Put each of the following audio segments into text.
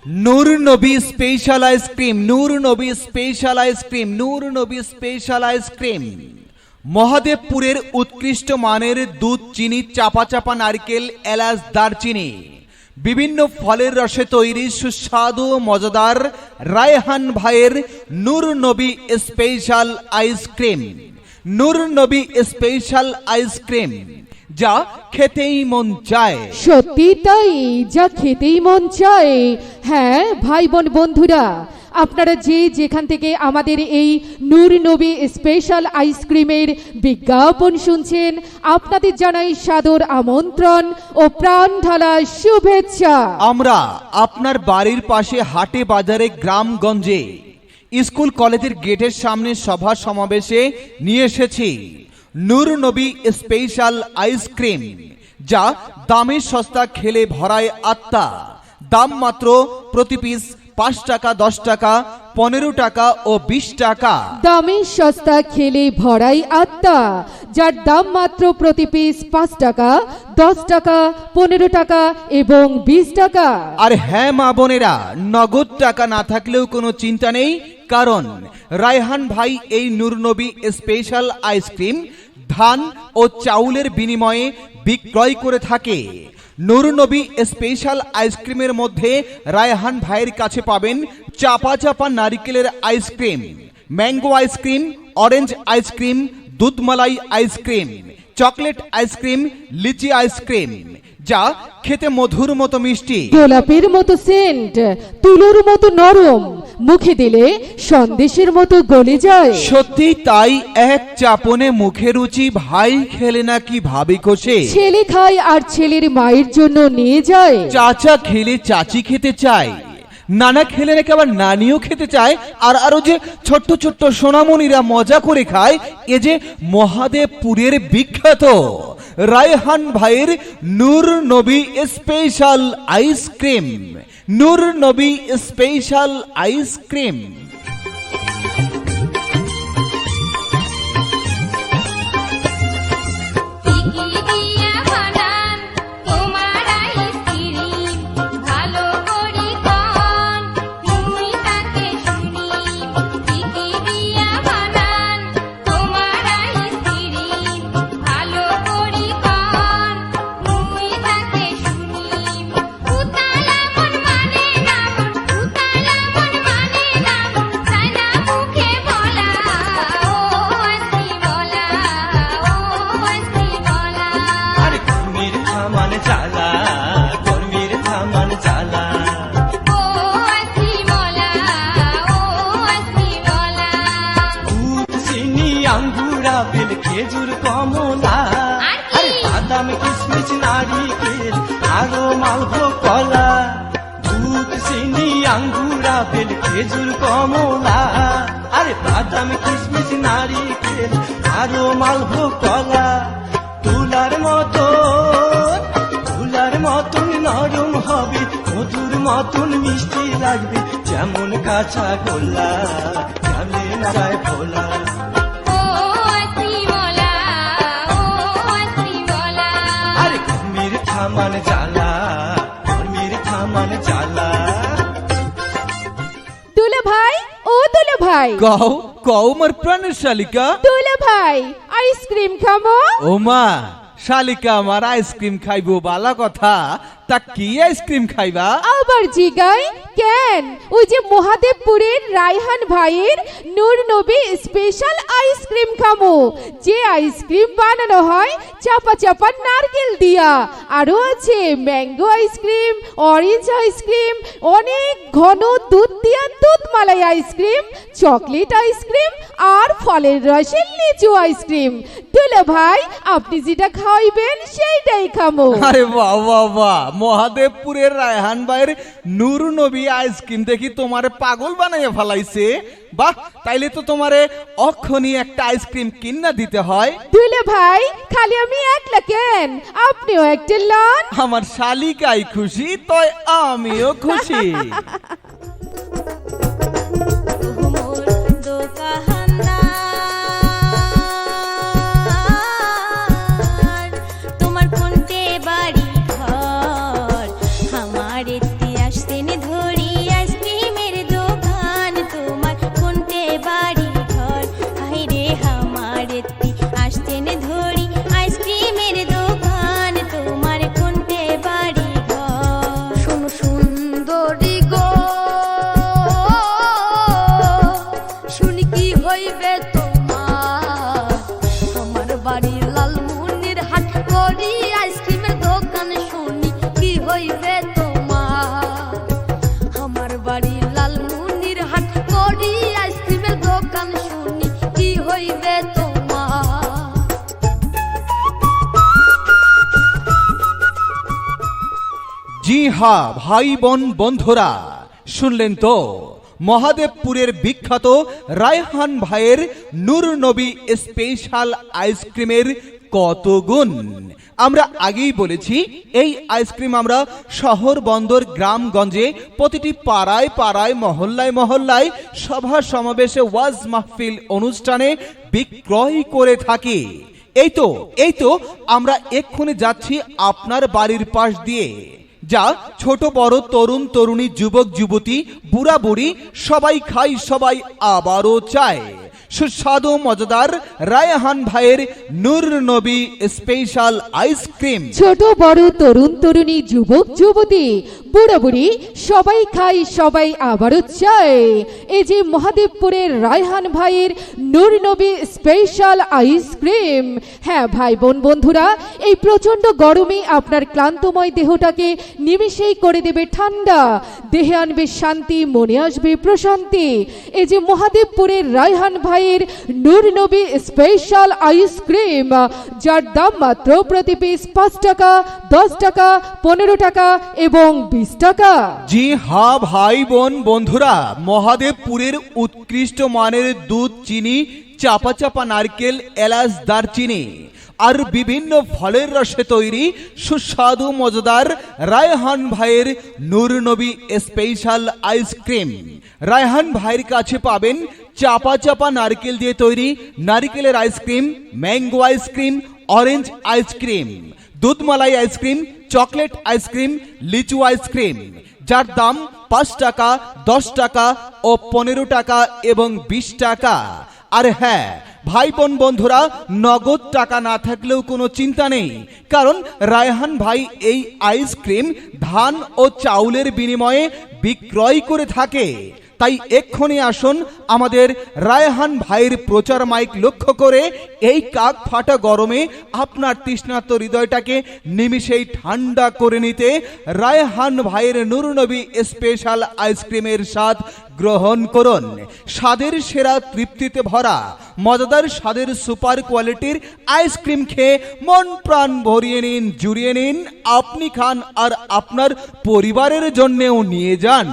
নূর নবী special ice cream, নূর নবী special ice cream, নূর নবী স্পেশাল আইসক্রিম। মহাদেবপুরের উৎকৃষ্ট মানের দুধ, চিনি, চাপা চাপা নারকেল, এলাচ, দারচিনি, বিভিন্ন ফলের রসে তৈরি সুস্বাদু ও মজাদার রায়হান ভাইয়ের নূর নবী স্পেশাল আইসক্রিম। নূর নবী স্পেশাল আইসক্রিম, যা খেতেই মন চায়। সত্যি তাই, যা খেতেই মন চায়। হ্যাঁ ভাই বোন বন্ধুরা, আপনারা যে যেখান থেকে আমাদের এই নূর নবী স্পেশাল আইসক্রিমের বিজ্ঞাপন শুনছেন, আপনাদের জানাই সাদর আমন্ত্রণ ও প্রাণ ঢালা শুভেচ্ছা। আমরা আপনার বাড়ির পাশে হাটে বাজারে গ্রামগঞ্জে স্কুল কলেজের গেটের সামনে সভা সমাবেশে নিয়ে এসেছি নূর নবী স্পেশাল আইসক্রিম, যা দামে সস্তা, খেলে ভরায় আত্মা। দাম মাত্র প্রতি পিস 5 টাকা, 10 টাকা, 15 টাকা ও 20 টাকা। দামে সস্তা, খেলে ভরাই আত্মা, যার দাম মাত্র প্রতি পিস 5 টাকা, 10 টাকা, 15 টাকা এবং 20 টাকা। আর হ্যাঁ মা বোনেরা, নগদ টাকা না থাকলেও কোনো চিন্তা নেই, কারণ রায়হান ভাই এই নূর নবী স্পেশাল আইসক্রিম ধান ও চাউলের বিনিময়ে বিক্রয় করে থাকে। নূর নবী স্পেশাল আইসক্রিমের মধ্যে রায়হান ভাইয়ের কাছে পাবেন চাপা চাপা নারিকেলের ice cream, mango ice cream, orange ice cream, দুধমালাই আইসক্রিম, চকলেট আইসক্রিম, লিচি আইসক্রিম, যা খেতে মধুর মতো মিষ্টি, গোলাপের মতো সেন্ট, তুলোর মতো নরম, মুখে দিলে সন্দেশের মতো গলে যায়। সত্যি তাই, এক চাপনে মুখে রুচি, ভাই খেলে নাকি ভাবি খসে। ছেলে খায় আর ছেলের মায়ের জন্য নিয়ে যায়। চাচা খেলে চাচি খেতে চায়, নানা খেলে নাকি আবার নানিও খেতে চায়। আর আরো যে ছোট্ট ছোট্ট সোনামণিরা মজা করে খায়। এ যে মহাদেবপুরের বিখ্যাত রায়হান ভাইয়ের নূর নবী স্পেশাল আইসক্রিম, নূর নবী স্পেশাল আইসক্রিম। খেজুর, কমলা, আরে বাদাম, কিশমিশ, নারিকেল, আরো মালভোগ, কলা, দুধ, চিনি, আঙ্গুর, আপেল, খেজুর, কমলা, আরে বাদাম, কিশমিশ, নারিকেল, আরো মালভোগ, কলা, তুলার মতন নরম হবে, মধুর মতন মিষ্টি লাগবে, যেমন কাঁচা গোল্লা, জানে না যায় ভোলা। থামান জ্বালা, কর্মীর থামান জ্বালা। দুলা ভাই, ও দুলা ভাই, কও কও মোর প্রাণের শালিকা। দুলা ভাই, আইসক্রিম খাবো। ও মা, শালিকা আমার আইসক্রিম খাইবো বালা কথা, তা কি আইসক্রিম খাইবা? আবার জিগাই কেন? ওই যে মহাদেবপুরের রায়হান ভাইয়ের নূর নবী স্পেশাল আইসক্রিম খামো, যে আইসক্রিম বানানো হয় চাপা চাপা নারকেল দিয়া। আরো আছে ম্যাঙ্গো আইসক্রিম, অরেঞ্জ আইসক্রিম, অনেক ঘন দুধ দিয়া দুধমালাই আইসক্রিম, চকলেট আইসক্রিম আর ফলের রসের লিচু আইসক্রিম। দুলা ভাই, আপনি যেটা খাইবেন সেইটাই খামো। আরে বাহ বাহ বাহ, মহাদেবপুরের রায়হান ভাইয়ের নূর নবী আইসক্রিম দেখি তোমারে পাগল বানাইয়া ফেলাইছে। বাহ, তাইলে তো তোমারে অক্ষণি একটা আইসক্রিম কিনা দিতে হয়। দুলা ভাই, খালি আমি একলা কেন, আপনিও একটা লন। আমার শালিকাই খুশি, তয় আমিও খুশি। তোমার কোনতে বাড়ি ঘর, আমার এতে আসতেন ধরি জি হ্যাঁ ভাই বোন বন্ধুরা, শুনলেন তো মহাদেবপুরের বিখ্যাত রায়হান ভাইয়ের নূর নবী স্পেশাল আইসক্রিমের কত গুণ। আমরা আগেই বলেছি এই আইসক্রিম আমরা শহর বন্দর গ্রামগঞ্জে প্রতিটি পাড়ায় পাড়ায় মহল্লায় মহল্লায় সভা সমাবেশে ওয়াজ মাহফিল অনুষ্ঠানে বিক্রয় করে থাকি। এই তো আমরা এক্ষুনি যাচ্ছি আপনার বাড়ির পাশ দিয়ে, যা ছোট বড় তরুণ তরুণী যুবক যুবতী বুড়া বুড়ি সবাই খায়, সবাই আবারও চায়। সুস্বাদু মজাদার রায়হান ভাইয়ের নূর নবী স্পেশাল আইসক্রিম। ছোট বড় তরুণ তরুণী যুবক যুবতী বুড়া বুড়ি সবাই খায়, সবাই আবারও চায়। এই যে মহাদেবপুরের রায়হান ভাইয়ের নূর নবী স্পেশাল আইসক্রিম। হ্যাঁ ভাই বোন বন্ধুরা, এই প্রচন্ড গরমে আপনার ক্লান্তময় দেহটাকে নিমেষেই করে দেবে ঠান্ডা, দেহে আনবে শান্তি, মনে আসবে প্রশান্তি। এই যে মহাদেবপুরের রায়হান ভাইয়ের নূর নবী স্পেশাল আইসক্রিম, যার দাম মাত্র প্রতি পিস 5 টাকা, 10 টাকা, 15 টাকা এবং 20 টাকা। জি হ্যাঁ ভাই বোন বন্ধুরা, মহাদেবপুরের উৎকৃষ্ট মানের দুধ, চিনি, চাপা চাপা নারকেল, এলাচ, দারচিনি আর বিভিন্ন ফলের রসে তৈরি সুস্বাদু মজাদার রায়হান ভাইয়ের নূর নবী স্পেশাল আইসক্রিম। রায়হান ভাইয়ের কাছে পাবেন চাপা চাপা নারকেল দিয়ে তৈরি নারকেলের ice cream, mango ice cream, orange ice cream, দুধমালাই আইসক্রিম, চকলেট আইসক্রিম, লিচু আইসক্রিম, যার দাম 5 টাকা, 10 টাকা ও 15 টাকা এবং 20 টাকা। আর হ্যাঁ ভাই বোন বন্ধুরা, নগদ টাকা না থাকলেও কোনো চিন্তা নেই, কারণ রায়হান ভাই এই আইসক্রিম ধান ও চাউলের বিনিময়ে বিক্রয় করে থাকে। তাই এক্ষুনি আসুন আমাদের রায়হান ভাইয়ের প্রচার মাইক লক্ষ্য করে এই কাক ফাটা গরমে আপনার তৃষ্ণার্ত হৃদয়টাকে নিমিষেই ঠান্ডা করে নিতে রায়হান ভাইয়ের নূর নবী স্পেশাল আইসক্রিমের স্বাদ গ্রহণ করুন। স্বাদের সেরা, তৃপ্তিতে ভরা মজাদার স্বাদের সুপার কোয়ালিটির আইসক্রিম খেয়ে মন প্রাণ ভরিয়ে নিন, জুড়িয়ে নিন। আপনি খান আর আপনার পরিবারের জন্যেও নিয়ে যান।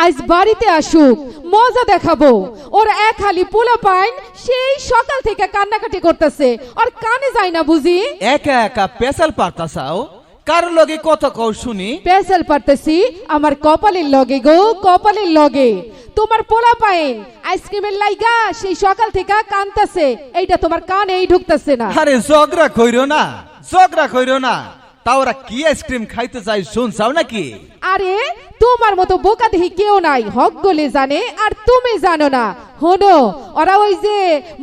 আজ বাড়িতে আসুক, মজা দেখাবো। ওর এক হালি পোলা পাইন সেই সকাল থেকে কান্নাকাটি করতেছে, আর কানে যায় না বুঝি। একা একা পেশাল পারতাছাও, কার লগে কথা কও শুনি? পেশাল পারতেছি আমার কপালের লগে গো, কপালের লগে। তোমার পোলা পাইন আইসক্রিমের লাইগা সেই সকাল থেকে কানতাছে, এইটা তোমার কানেই ঢুকতেছে না। আরে ঝগড়া কইরো না, ঝগড়া কইরো না। তা ওরা কি আইসক্রিম খাইতে চাই শুনছাও নাকি? আরে তোমার মতো বোকা দেখি কেউ নাই, হক গলে জানে আর তুমি জানো না। হনো, ওরা ওই যে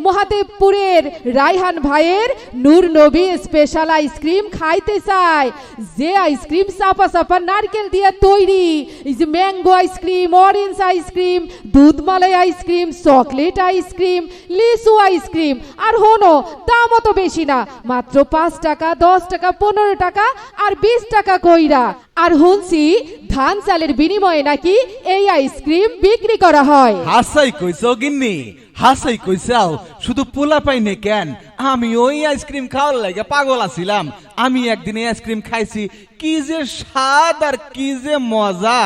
মহাদেবপুরের রায়হান ভাইয়ের নূর নবী স্পেশাল আইসক্রিম খাইতে চায়, যে আইসক্রিম চাপা চাপা নারকেল দিয়ে তৈরি। এই যে ম্যাঙ্গো আইসক্রিম, অরেঞ্জ আইসক্রিম, দুধমালাই আইসক্রিম, চকলেট আইসক্রিম, লিচু আইসক্রিম। আর হনো, দামও তো বেশি না, মাত্র 5 টাকা, 10 টাকা, 15 টাকা আর 20 টাকা কইরা। আর শুনছি ধান চালের বিনিময়ে নাকি এই আইসক্রিম বিক্রি করা হয়। হাসাই কইছো গিন্নি, হাসাই কইছাও। শুধু পোলা পাইনে কেন, আমি ওই আইসক্রিম খাওয়ার লাগে পাগল আছিলাম। আমি একদিন আইসক্রিম খাইছি, কি যে স্বাদ আর কি যে মজা।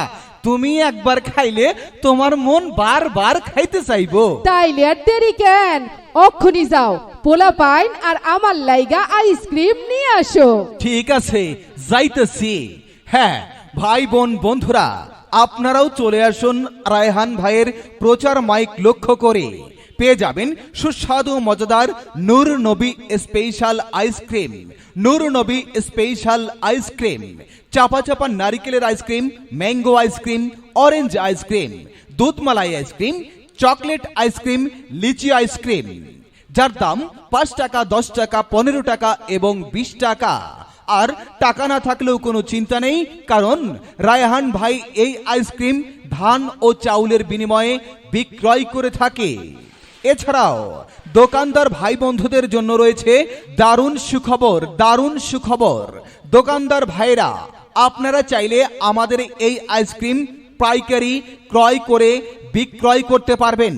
তুমি একবার খাইলে তোমার মন বারবার খাইতে চাইবো। তাইলে আর দেরি কেন, অক্ষুনি যাও, পোলা পাইন আর আমার লাইগা আইসক্রিম নিয়ে আসো। ঠিক আছে, যাইতেছি। হ্যাঁ ভাই বোন বন্ধুরা, আপনারাও চলে আসুন রায়হান ভাইয়ের প্রচার মাইক লক্ষ্য করে। পেয়ে যাবেন সুস্বাদু মজাদার নূর নবী স্পেশাল আইসক্রিম। নূর নবী স্পেশাল আইসক্রিম, চাপা চাপা নারিকেলের ice cream, mango ice cream, orange ice cream, দুধ মালাই আইসক্রিম, চকলেট আইসক্রিম, লিচি আইসক্রিম, যার দাম 5 টাকা, 10 টাকা, 15 টাকা এবং 20 টাকা। আর টাকা না থাকলেও কোনো চিন্তা নেই, কারণ রায়হান ভাই এই আইসক্রিম ধান ও চাউলের বিনিময়ে বিক্রয় করে থাকে। এছাড়াও দোকানদার ভাই বন্ধুদের জন্য রয়েছে দারুণ সুখবর, দারুণ সুখবর। দোকানদার ভাইরা, আপনারা চাইলে আমাদের এই আইসক্রিম পাইকারি ক্রয় করে বিক্রয় করতে পারবেন।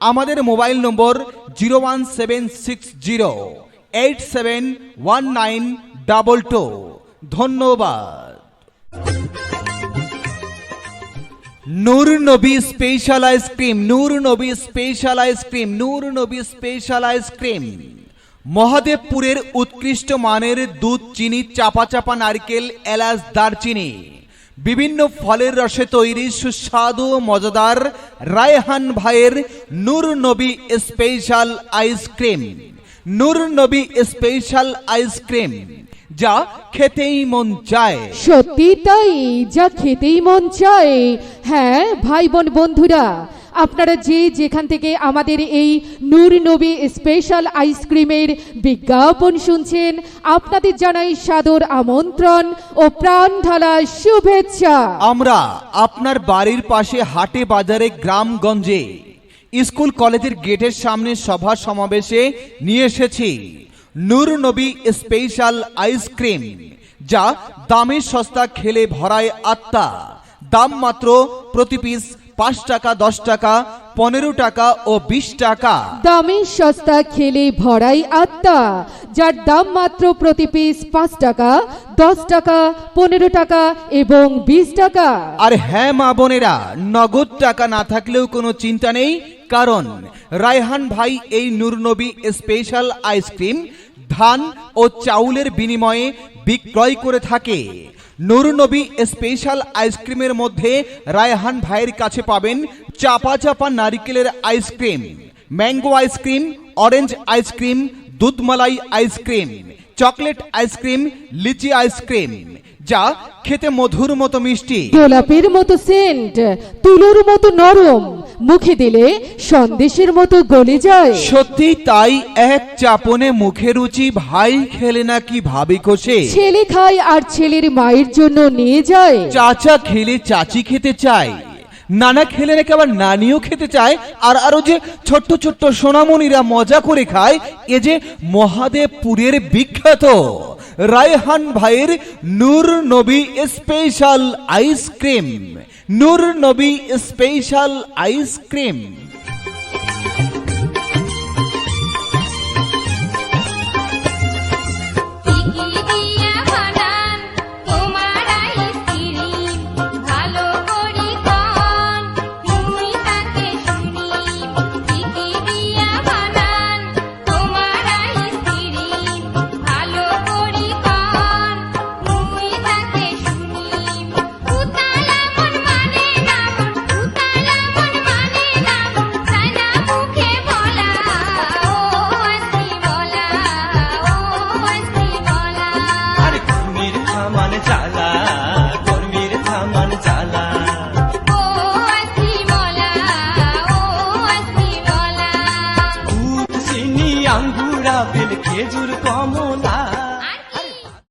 আমাদের মোবাইল নম্বর 01760871922। ধন্যবাদ। নূর নবী স্পেশাল আইসক্রিম, নূর নবী স্পেশাল আইসক্রিম, নূর নবী স্পেশাল আইসক্রিম মহাদেবপুরের উৎকৃষ্ট মানের দুধ, চিনি, চাপা চাপা নারকেল, এলাচ, দারচিনি, বিভিন্ন ফলের রসে তৈরি সুস্বাদু ও মজাদার রায়হান ভাইয়ের নূর নবী স্পেশাল আইসক্রিম। নূর নবী স্পেশাল আইসক্রিম, যা খেতেই মন চায়। সত্যি তাই, যা খেতেই মন চায়। হ্যাঁ ভাই বোন বন্ধুরা, আপনারা যে যেখান থেকে আমাদের এই নূর নবী স্পেশাল আইসক্রিমের বিজ্ঞাপন শুনছেন, আপনাদের জানাই সাদর আমন্ত্রণ ও প্রাণ ঢালা শুভেচ্ছা। আমরা আপনার বাড়ির পাশে, হাটে বাজারে, গ্রামগঞ্জে, স্কুল কলেজের গেটের সামনে, সভা সমাবেশে নিয়ে এসেছি নূর নবী স্পেশাল আইসক্রিম, যা দামে সস্তা, খেলে ভরায় আত্মা। দাম মাত্র প্রতি পিস 5 টাকা, 10 টাকা, 15 টাকা ও 20 টাকা। দামে সস্তা, খেলে ভরাই আত্মা, যার দাম মাত্র প্রতি পিস 5 টাকা, 10 টাকা, 15 টাকা এবং 20 টাকা। আর হ্যাঁ মা বোনেরা, নগদ টাকা না থাকলেও কোনো চিন্তা নেই, কারণ রায়হান ভাই এই নূর নবী স্পেশাল আইসক্রিম ধান ও চাউলের বিনিময়ে বিক্রয় করে থাকে। নূর নবী স্পেশাল আইসক্রিমের মধ্যে রায়হান ভাইয়ের কাছে পাবেন চাপা চাপা নারিকেলের ice cream, mango ice cream, orange ice cream, দুধ মালাই আইসক্রিম, চকলেট আইসক্রিম, লিচি আইসক্রিম, যা খেতে মধুর মতো মিষ্টি, গোলাপের মতো সেন্ট, তুলোর মতো নরম, মুখে দিলে সন্দেশের মতো গলে যায়। সত্যি তাই, এক চাপনে মুখে রুচি, ভাই খেলে নাকি ভাবি কষে। ছেলে খায় আর ছেলের মায়ের জন্য নিয়ে যায়। চাচা খেলে চাচি খেতে চায়, নানা খেলে নাকি আবার নানিও খেতে চায়। আর আরো যে ছোট্ট ছোট্ট সোনামণিরা মজা করে খায়। এ যে মহাদেবপুরের বিখ্যাত রায়হান ভাইয়ের নূর নবী স্পেশাল আইসক্রিম, নূর নবী স্পেশাল আইসক্রিম।